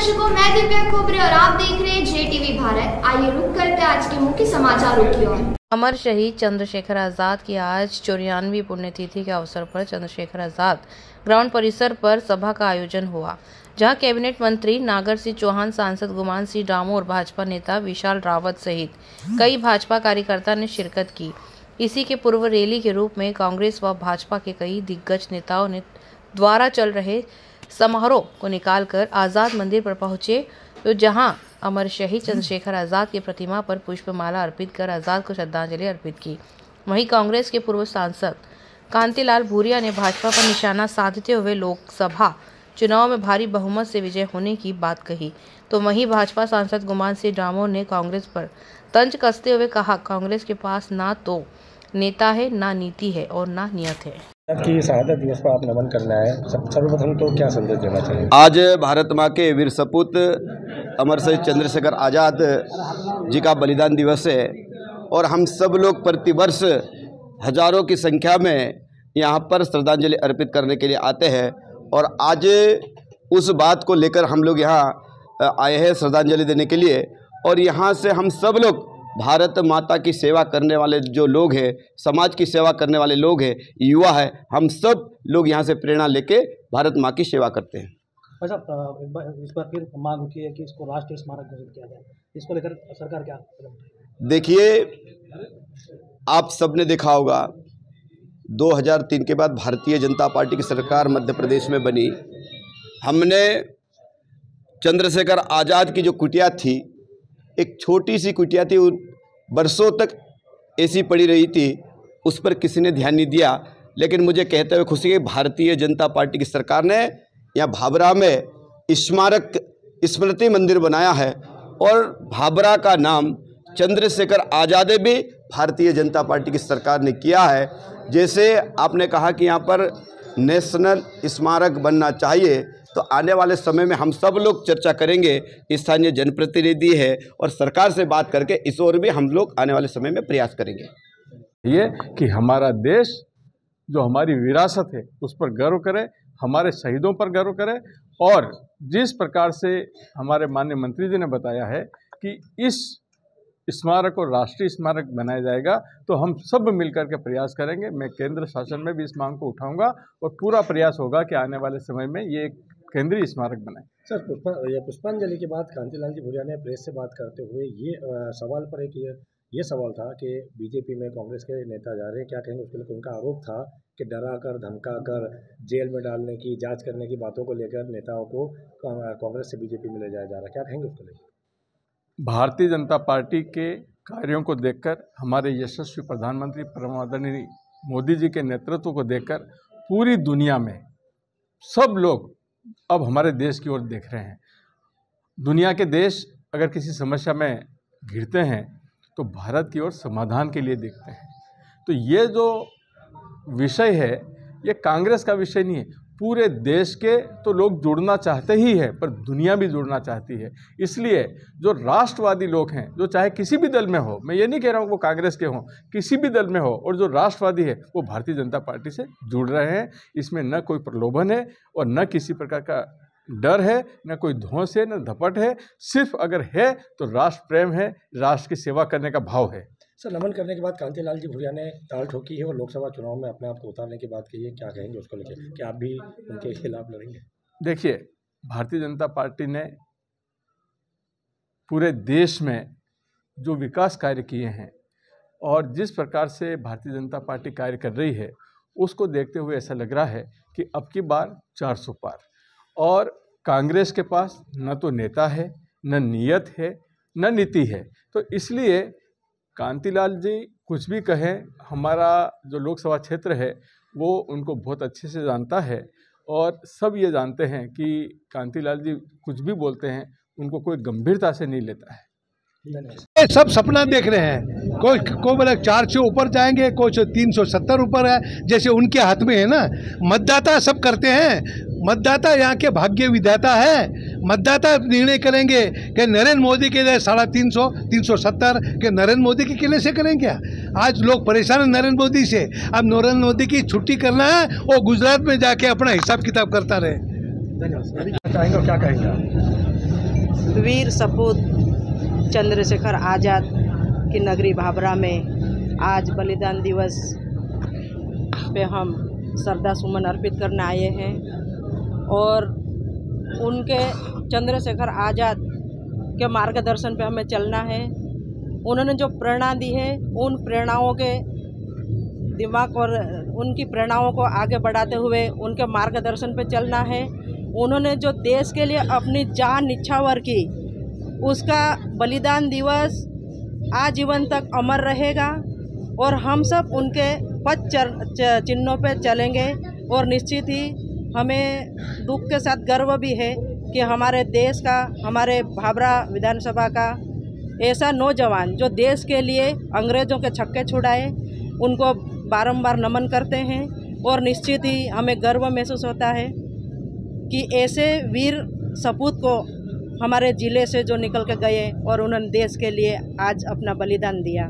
दर्शकों, मैं दिव्या खोबरे और आप देख रहे हैं JTV भारत। आइए रुक करते हैं आज के मुख्य समाचारों की ओर। अमर शहीद चंद्रशेखर आजाद की आज 94वीं पुण्यतिथि के अवसर पर चंद्रशेखर आजाद ग्राउंड परिसर पर सभा का आयोजन हुआ, जहां कैबिनेट मंत्री नागर सिंह चौहान, सांसद गुमान सिंह डामोर और भाजपा नेता विशाल रावत सहित कई भाजपा कार्यकर्ता ने शिरकत की। इसी के पूर्व रैली के रूप में कांग्रेस व भाजपा के कई दिग्गज नेताओं ने द्वारा चल रहे समारोह को निकालकर आजाद मंदिर पर पहुंचे, तो जहां अमर शहीद चंद्रशेखर आजाद की प्रतिमा पर पुष्पमाला अर्पित कर आजाद को श्रद्धांजलि अर्पित की। वहीं कांग्रेस के पूर्व सांसद कांतिलाल भूरिया ने भाजपा पर निशाना साधते हुए लोकसभा चुनाव में भारी बहुमत से विजय होने की बात कही, तो वहीं भाजपा सांसद गुमान सिंह डामोर ने कांग्रेस पर तंज कसते हुए कहा, कांग्रेस के पास ना तो नेता है, ना नीति है और ना नियत है। कि शहादत दिवस पर आप नमन करना है, सर्वप्रथम तो क्या संदेश देना चाहिए? आज भारत माँ के वीर सपूत अमर शहीद चंद्रशेखर आज़ाद जी का बलिदान दिवस है और हम सब लोग प्रतिवर्ष हजारों की संख्या में यहाँ पर श्रद्धांजलि अर्पित करने के लिए आते हैं और आज उस बात को लेकर हम लोग यहाँ आए हैं श्रद्धांजलि देने के लिए। और यहाँ से हम सब लोग भारत माता की सेवा करने वाले जो लोग हैं, समाज की सेवा करने वाले लोग हैं, युवा है, हम सब लोग यहाँ से प्रेरणा लेके भारत माँ की सेवा करते हैं। अच्छा, इस बार फिर मांग उठी है कि इसको राष्ट्रीय स्मारक घोषित किया जाए, इसको लेकर सरकार क्या कदम उठाएगी? देखिए, आप सबने देखा होगा 2003 के बाद भारतीय जनता पार्टी की सरकार मध्य प्रदेश में बनी। हमने चंद्रशेखर आज़ाद की जो कुटिया थी, एक छोटी सी कुटिया थी, बरसों तक ऐसी पड़ी रही थी, उस पर किसी ने ध्यान नहीं दिया। लेकिन मुझे कहते हुए खुशी है, भारतीय जनता पार्टी की सरकार ने यहाँ भाबरा में स्मारक स्मृति मंदिर बनाया है और भाबरा का नाम चंद्रशेखर आज़ाद भी भारतीय जनता पार्टी की सरकार ने किया है। जैसे आपने कहा कि यहाँ पर नेशनल स्मारक बनना चाहिए, तो आने वाले समय में हम सब लोग चर्चा करेंगे, स्थानीय जनप्रतिनिधि है और सरकार से बात करके इस ओर भी हम लोग आने वाले समय में प्रयास करेंगे। ये कि हमारा देश जो हमारी विरासत है उस पर गर्व करे, हमारे शहीदों पर गर्व करे और जिस प्रकार से हमारे माननीय मंत्री जी ने बताया है कि इस स्मारक को राष्ट्रीय स्मारक बनाया जाएगा, तो हम सब मिलकर के प्रयास करेंगे। मैं केंद्र शासन में भी इस मांग को उठाऊंगा और पूरा प्रयास होगा कि आने वाले समय में ये एक केंद्रीय स्मारक बनाए। सर, पुष्पांजलि के बाद कांतिलाल जी भूरिया ने प्रेस से बात करते हुए ये सवाल पर ये सवाल था कि बीजेपी में कांग्रेस के नेता जा रहे हैं, क्या कहेंगे उसके लिए? उनका आरोप था कि डरा कर धमका कर जेल में डालने की, जांच करने की बातों को लेकर नेताओं को कांग्रेस से बीजेपी में ले जाया जा रहा है, क्या कहेंगे उसके लिए? भारतीय जनता पार्टी के कार्यों को देखकर, हमारे यशस्वी प्रधानमंत्री परम आदरणीय मोदी जी के नेतृत्व को देखकर पूरी दुनिया में सब लोग अब हमारे देश की ओर देख रहे हैं। दुनिया के देश अगर किसी समस्या में घिरते हैं तो भारत की ओर समाधान के लिए देखते हैं। तो ये जो विषय है ये कांग्रेस का विषय नहीं है, पूरे देश के तो लोग जुड़ना चाहते ही है, पर दुनिया भी जुड़ना चाहती है। इसलिए जो राष्ट्रवादी लोग हैं, जो चाहे किसी भी दल में हो, मैं ये नहीं कह रहा हूँ वो कांग्रेस के हों, किसी भी दल में हो, और जो राष्ट्रवादी है वो भारतीय जनता पार्टी से जुड़ रहे हैं। इसमें न कोई प्रलोभन है और न किसी प्रकार का डर है, न कोई धौंस है, न धपट है। सिर्फ अगर है तो राष्ट्र प्रेम है, राष्ट्र की सेवा करने का भाव है। सर, नमन करने के बाद कांतिलाल जी भूरिया ने ताल ठोकी है और लोकसभा चुनाव में अपने आप को उतारने की बात कही है, क्या कहेंगे उसको लेकर? क्या आप भी उनके खिलाफ लड़ेंगे? देखिए, भारतीय जनता पार्टी ने पूरे देश में जो विकास कार्य किए हैं और जिस प्रकार से भारतीय जनता पार्टी कार्य कर रही है, उसको देखते हुए ऐसा लग रहा है कि अब की बार 400 पार। और कांग्रेस के पास न तो नेता है, न नियत है, न नीति है। तो इसलिए कांतिलाल जी कुछ भी कहें, हमारा जो लोकसभा क्षेत्र है वो उनको बहुत अच्छे से जानता है और सब ये जानते हैं कि कांतिलाल जी कुछ भी बोलते हैं उनको कोई गंभीरता से नहीं लेता है। सब सपना देख रहे हैं, कोई बोले 400 ऊपर जाएंगे, कोई 370 ऊपर है, जैसे उनके हाथ में है ना। मतदाता सब करते हैं, मतदाता यहाँ के भाग्य विधाता है। मतदाता निर्णय करेंगे कि नरेंद्र मोदी के लिए 350, 370 के नरेंद्र मोदी के किले से करें क्या? आज लोग परेशान हैं नरेंद्र मोदी से। अब नरेंद्र मोदी की छुट्टी करना है, वो गुजरात में जाके अपना हिसाब किताब करता रहे। धन्यवाद। क्या कहेंगे? वीर सपूत चंद्रशेखर आज़ाद की नगरी भाभरा में आज बलिदान दिवस पे हम श्रद्धा सुमन अर्पित करने आए हैं और उनके चंद्रशेखर आज़ाद के मार्गदर्शन पे हमें चलना है। उन्होंने जो प्रेरणा दी है उन प्रेरणाओं के दिमाग और उनकी प्रेरणाओं को आगे बढ़ाते हुए उनके मार्गदर्शन पे चलना है। उन्होंने जो देश के लिए अपनी जान निछावर की, उसका बलिदान दिवस आजीवन तक अमर रहेगा और हम सब उनके पद चिन्हों पे चलेंगे। और निश्चित ही हमें दुख के साथ गर्व भी है कि हमारे देश का, हमारे भाभरा विधानसभा का ऐसा नौजवान जो देश के लिए अंग्रेज़ों के छक्के छुड़ाए, उनको बारंबार नमन करते हैं। और निश्चित ही हमें गर्व महसूस होता है कि ऐसे वीर सपूत को हमारे ज़िले से जो निकल के गए और उन्होंने देश के लिए आज अपना बलिदान दिया।